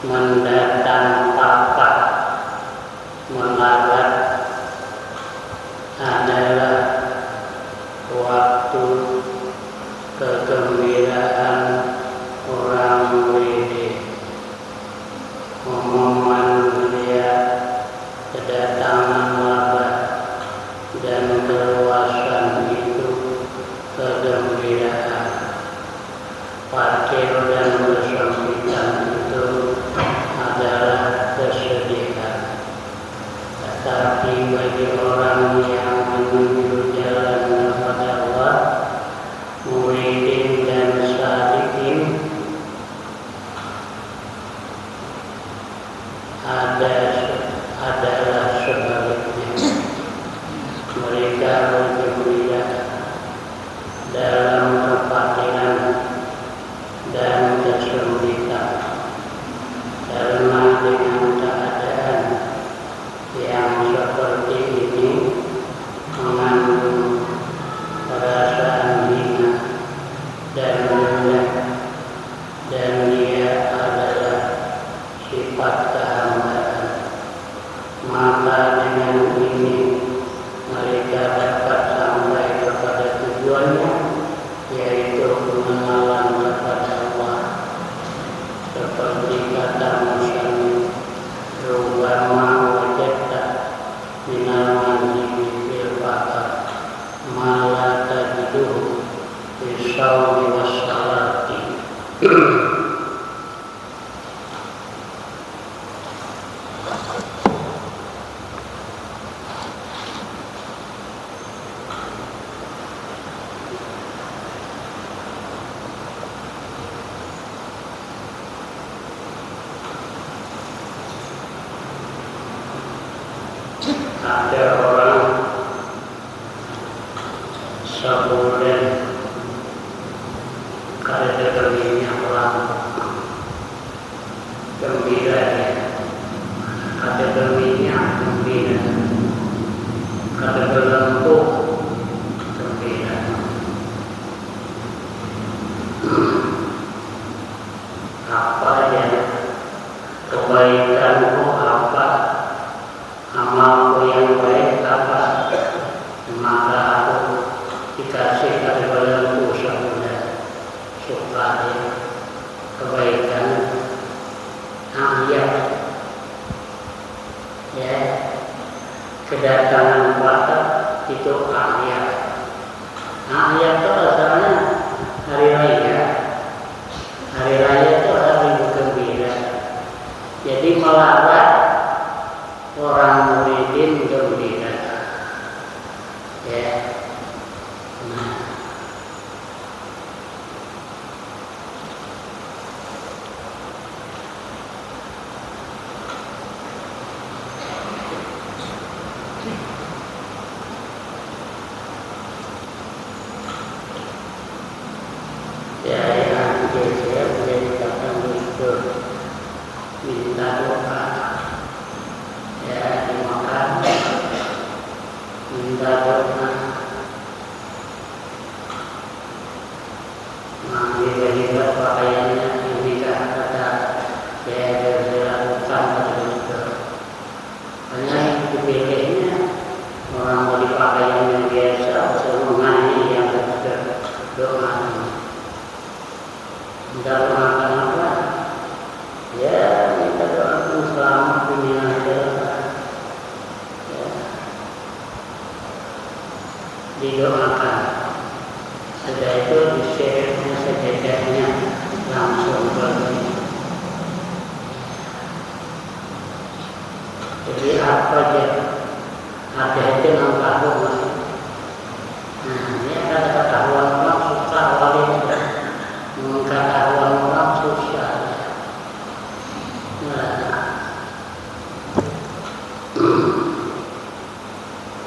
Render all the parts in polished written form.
mendatang papat melarat adalah waktu kegembiraan orang murid. Momen melihat kedatangan wabah dan keluasan itu kegembiraan. Fakir dan kesempitan itu adalah kesedihan. Tetapi bagi orang yang menuju jalan kepada Allah, muridin dan salihin, adalah sebaliknya. Mereka bergembira dalam kefakiran dan kesempitan, karena dengan keadaan yang seperti ini mengandung perasaan hina dan rendah, dan dia adalah sifat kehambaan. Maka dengan ini mereka dapat sampai kepada tujuannya, yaitu pengenalan kepada Allah. Seperti kata musannif, rubbama wajadta minal manzili fil faqr ma la tajiduhu fi shaumi was salati. Ada orang sebulan kategorinya orang gembira, kategorinya gembira, kategori lembut gembira. Apa ya kebaikanmu, apa amalku yang baik apa, maka kedatangan puasa itu ayat. Nah, ayat itu asalnya hari raya. Hari raya itu hari bergembira. Jadi melarang orang muridin gembira. Ya. Nah. Ya, yang saya menjadikan untuk minta doa, ya dimakan, minta doa, menghibur pakaiannya, ini kata saya dilakukan begitu. Hanya yang dipilihnya orang mau pakaian yang biasa, semuanya yang doa. Minta makan apa? Ya, minta doa selamat dunia akhirat. Ya. Didoakan. Setelah itu di-share-nya sedekahnya langsung pergi. Jadi apa aja ada itu nampak rumah. Nah, ini ada ketahuan orang susah wali. Ketahuan orang susah.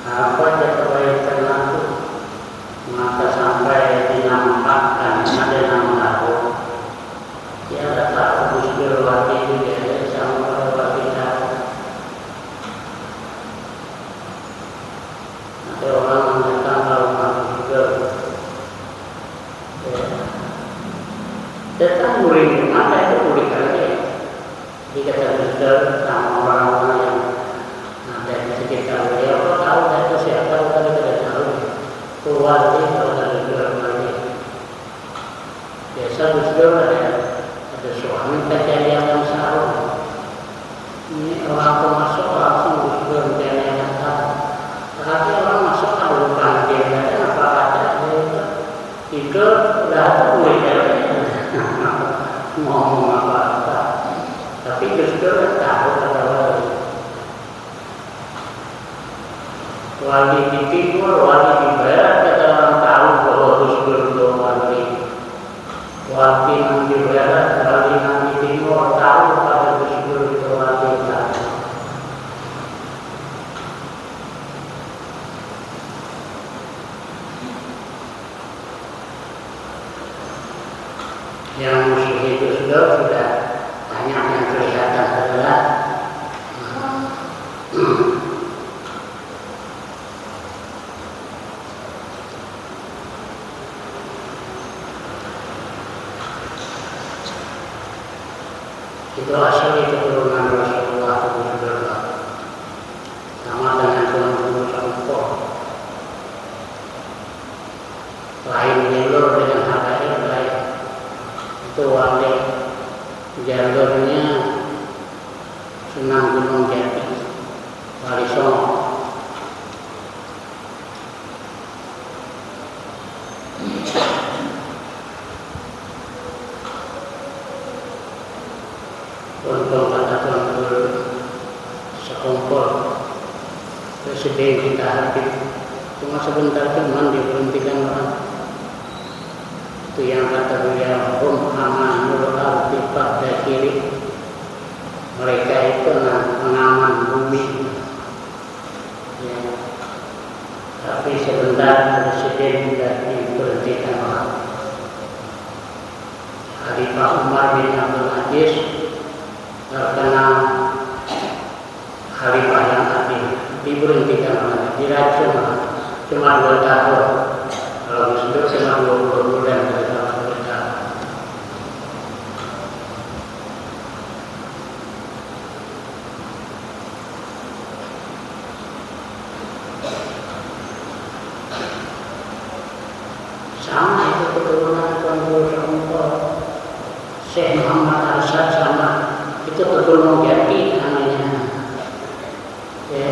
Apa aja kebaikan aku, maka sampai dinampakkan ada yang tahu. Dia tahu Gusdur Wati itu dia sama Wati tahu. Ada orang yang datang ke rumah Gusdur. Datang murid, maka itu murid lagi. Jika Gusdur sama orang-orang yang ada di sekitar beliau, kau tahu itu siapa? Kau tidak tahu. Keluar dia kalau ada Gusdur lagi. Biasa Gusdur ada suami kejadian yang sarung. Ini orang masuk langsung Gusdur kejadian yang sarung. Tetapi orang masuk kalau bukan dia ada apa katanya itu udah tahu ya. Ngomong apa-apa. Tapi Gusdur tahu kata wali di timur, wali di barat, kata orang tahu bahwa Gusdur itu wali. Wali di barat, wali di timur tahu pada Gusdur itu wali tahu. Yang musuh itu sudah banyak yang kelihatan adalah itu asal itu turunan Rasulullah SAW sama dengan turunan Rasulullah lain jalur dengan harga lain. Itu wali jalurnya Sunan Gunung Jati, Wali Songo. Untuk kata sekumpul presiden kita habis cuma sebentar teman diberhentikan orang. Itu yang kata beliau amanul ardi pada kiri. Mereka itu pengaman bumi ya. Tapi sebentar presiden sudah diberhentikan orang. Khalifah Umar bin Abdul Aziz terkenal khalifah yang adil, diberhentikan orang, diracun cuma 2 tahun. Kalau Gusdur cuma 20 bulan dalam bertahun. Sama itu keturunan Tuan Syekh Muhammad Arsyad sama itu keturunan Jati namanya. Ya.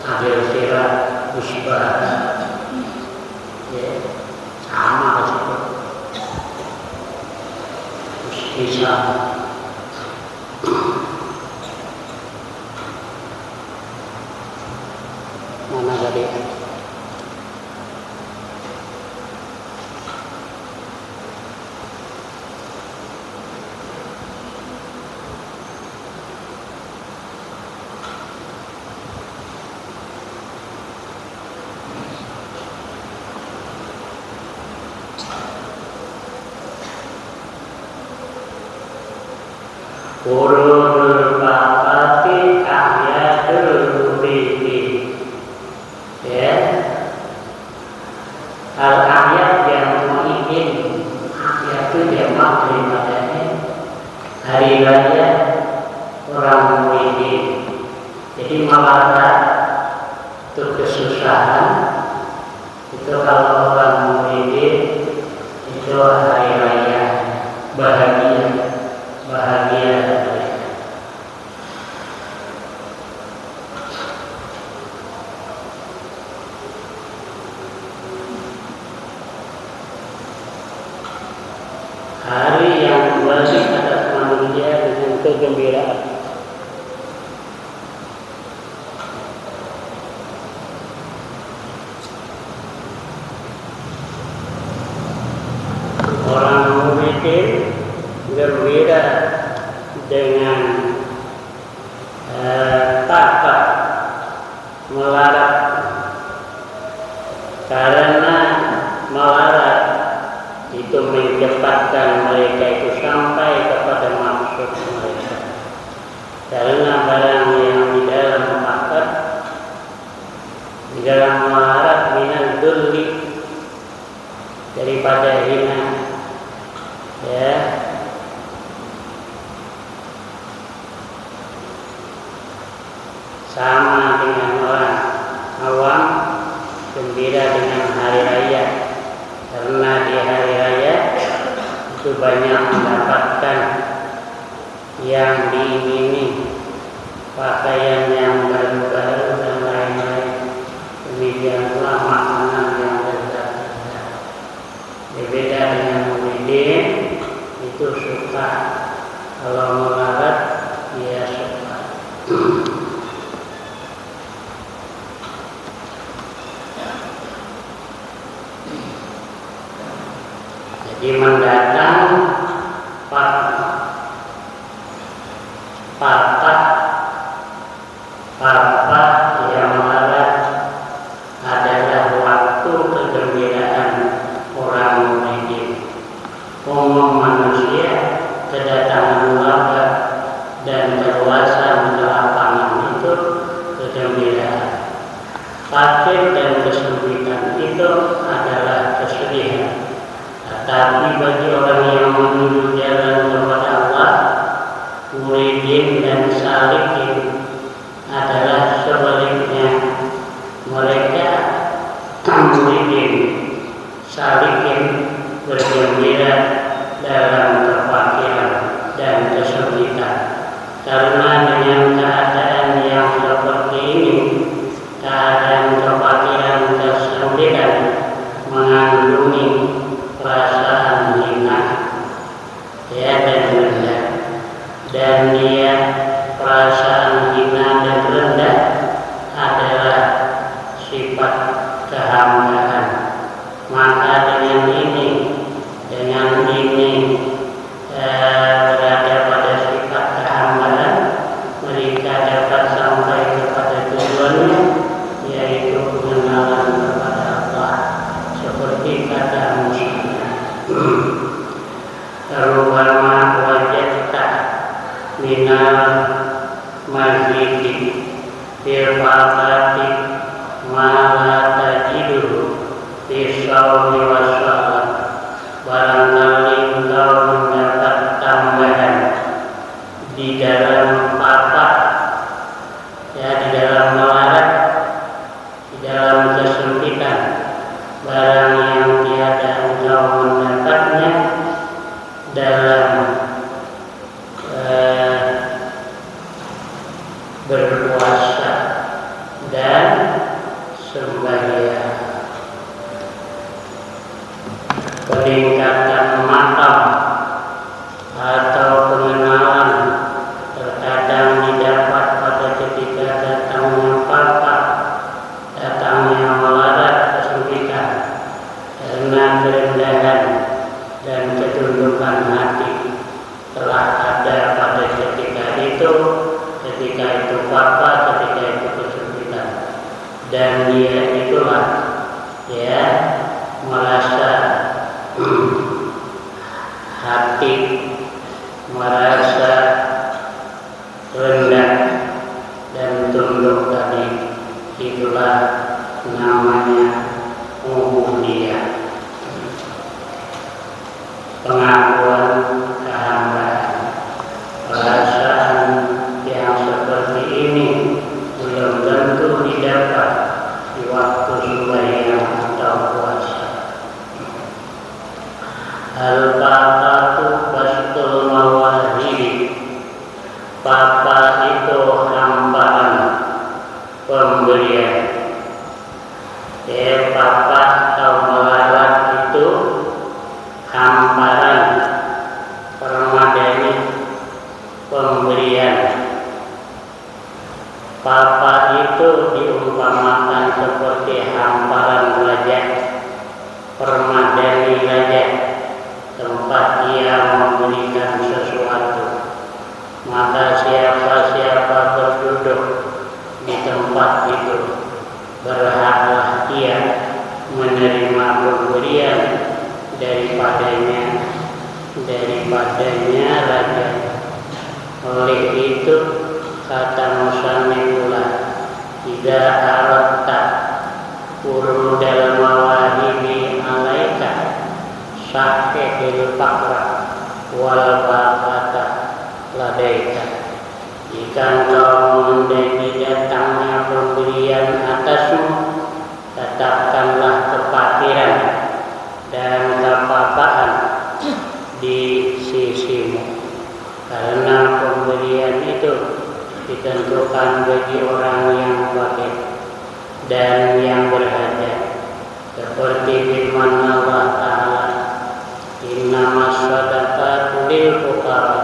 akhir sirat musibah ya sama begitu bisa mana tadi Urul bapati ahyatul bihi ya al ahyat yang mengizin ahyat itu jamak daripadanya hari raya orang muhyiddin. Jadi malaka itu kesusahan itu kalau orang muhyiddin itu hari raya bahagia hari yang wajib atas manusia dengan kegembiraan. Orang muhyiddin gembira dengan takwa melarat karena melarat itu mencepatkan mereka itu sampai kepada maksud mereka. Karena barang yang di dalam akad, di dalam melarat minal dulli daripada hina ya. Sama dengan orang awam gembira dengan hari raya karena di hari raya itu banyak mendapatkan yang diingini, pakaian yang baru-baru dan lain-lain. Demikian pula makanan yang lezat-lezat. Berbeda dengan muhyiddin itu suka kalau melarat dia suka. Jadi mendatang patah yang melarat adalah waktu kegembiraan orang muhyiddin. Umum manusia kedatangan wabah dan berpuasa melapangan itu kegembiraan. Fakir dan kesulitan itu adalah kesedihan. Tapi bagi orang yang menuju jalan kepada Allah, muhyiddin dan salikin adalah sebaliknya. Mereka muhyiddin, salikin bergembira dalam kefakiran dan kesulitan. Karena dengan keadaan yang seperti ini, keadaan kefakiran dan kesulitan mengandungi perasaan hina ya dan rendah, dan dia perasaan hina dan rendah adalah sifat kehambaan. Maka dengan ini berada pada sifat kehambaan, mereka dapat sampai kepada tujuannya, yaitu pengenalan kepada Allah seperti kata Musa. Rubama wajadta minal mazidi firfaqati ma la tajidu fi sawmi wa salat. Barangkali engkau mendapat tambahan di dalam patah ya, di dalam melarat, di dalam kesempitan, barang yang tiada engkau mendapatnya dalam berpuasa dan Papa itu hamparan pemberian. Papa atau melarat itu hamparan permadani pemberian. Papa itu diumpamakan seperti hamparan raja, permadani raja, tempat ia memberikan sesuatu. Maka siapa-siapa berduduk di tempat itu berhaklah ia menerima pemberian daripadanya raja. Oleh itu kata musannifullah, tidak aratta urudal mawahibi alaika sahihil fakra wal bakata ladaika. Jika engkau menghendaki datangnya pemberian atasmu, tetapkanlah kefakiran dan kepapaan di sisimu, karena pemberian itu ditentukan bagi orang yang fakir dan yang berhajat, seperti firman Allah Ta'ala, innamas shadaqatu lil fuqara,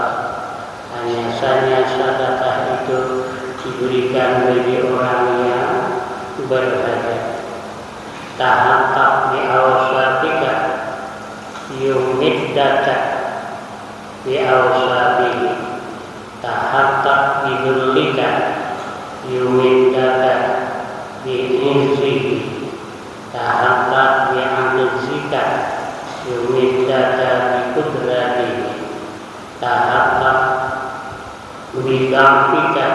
hanya saja sedekah itu diberikan bagi orang yang berhajat. Tahaqqaq bi awsatika yumiddaka bi awsabihi, tahaqqaq bi dhullika yumiddaka bi izzihi, tahaqqaq bi amzika yumiddaka bi qudratihi, tahaqqaq bid'afika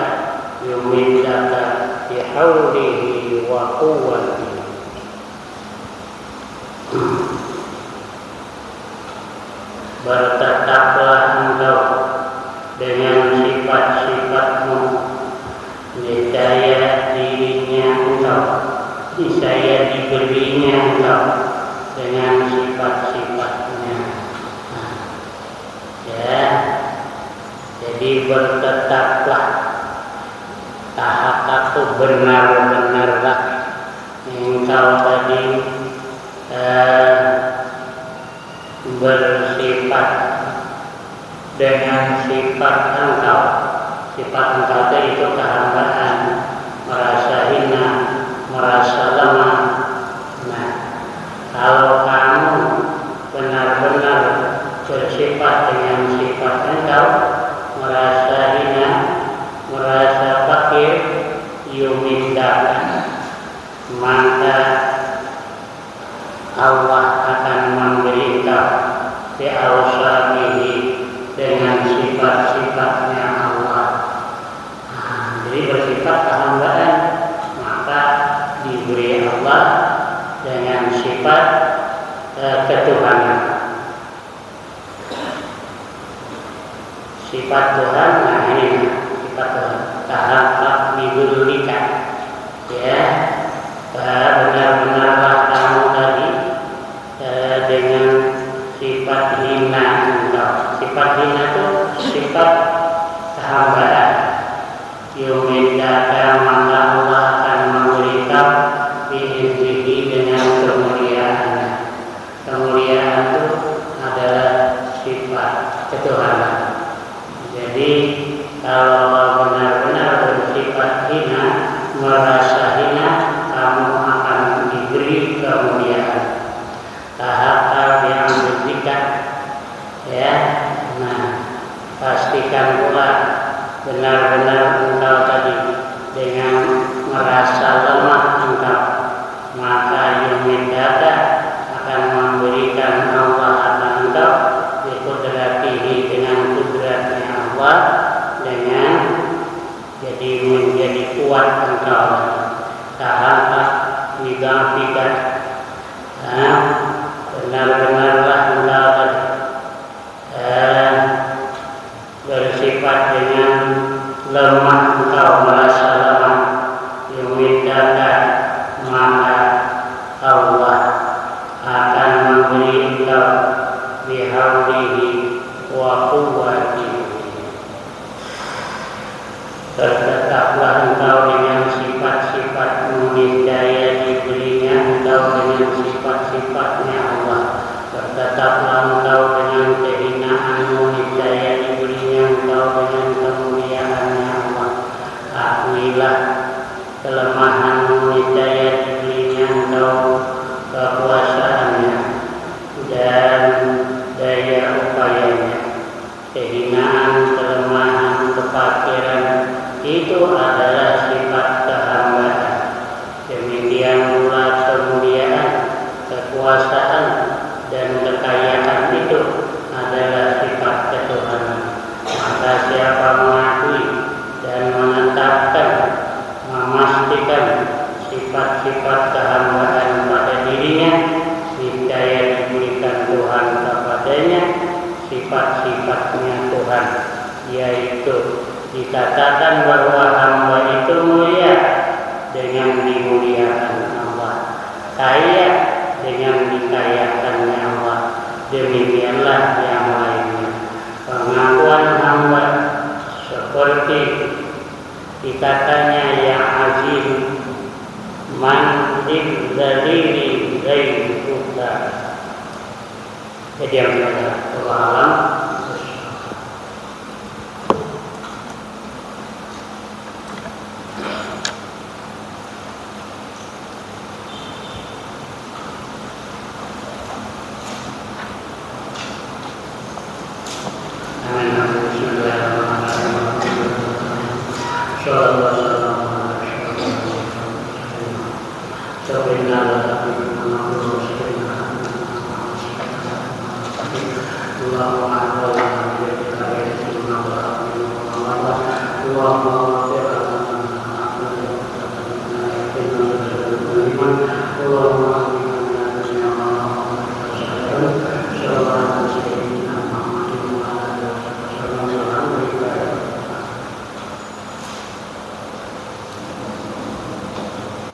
yumiddaka bihaulihi wa quwwatihi. Bertetaplah engkau dengan sifat-sifatmu, niscaya dirinya engkau, niscaya diberinya engkau dengan sifat-sifatnya. Jadi bertetaplah, tahaqqaq benar-benarlah engkau tadi bersifat dengan sifat engkau. Sifat engkau itu kehambaan, merasa hina, merasa lemah. Nah, kalau kamu benar-benar bersifat dengan sifat engkau, merasa hina, merasa fakir, yumiddaka, maka Allah akan memberi engkau bi'awsabihi, dengan sifat-sifatnya Allah. Jadi bersifat kehambaan, maka diberi Allah dengan sifat ketuhanan. Sifat Tuhan, nah ini sifat Tuhan. Tahaqqaq bidzulika, ya, benar-benarlah kamu tadi dengan sifat hina engkau. Sifat hina itu sifat kehambaan. Yumiddaka, maka Allah akan memberi kau biizzihi, dengan kemuliaannya. Kemuliaan itu adalah sifat ketuhanan. Jadi kalau benar-benar bersifat hina, merasa hina, kamu akan diberi kemuliaan. Tahaqqaq bi'amzika, ya. Nah, pastikan pula benar-benar engkau tadi dengan merasa lemah engkau, maka yumiddaka akan memberikan Allah akan engkau biqudratihi, dengan kudratnya Allah, dengan jadi menjadi kuat engkau. Tahaqqaq bid'afika, benar-benarlah engkau bersifat dengan lemah engkau, merasa lemah, yumiddaka, maka Allah akan memberi engkau bihaulihi wa quwwatihi. Tetaplah engkau dengan sifat-sifat niscaya diberinya engkau dengan sifat-sifatnya Allah. Tetaplah engkau dengan kehinaan niscaya diberinya engkau dengan kemuliaannya Allah. Akuilah kelemahan niscaya diberinya engkau kekuasaannya dan daya upayanya. Kehinaan, kelemahan, kefakiran itu adalah sifat kehambaan. Demikian pula kemuliaan, kekuasaan, dan kekayaan itu adalah sifat ketuhanan. Maka siapa mengakui dan menetapkan, memastikan sifat-sifat kehambaan pada dirinya, niscaya diberikan Tuhan kepadanya sifat-sifatnya Tuhan, yaitu dikatakan bahwa hamba itu mulia dengan dimuliakan Allah, kaya dengan dikayakannya Allah. Demikianlah yang lainnya. Pengakuan hamba seperti dikatanya yang azim, man idzalili ghairuka. Jadi yang Allah alam. Allahumma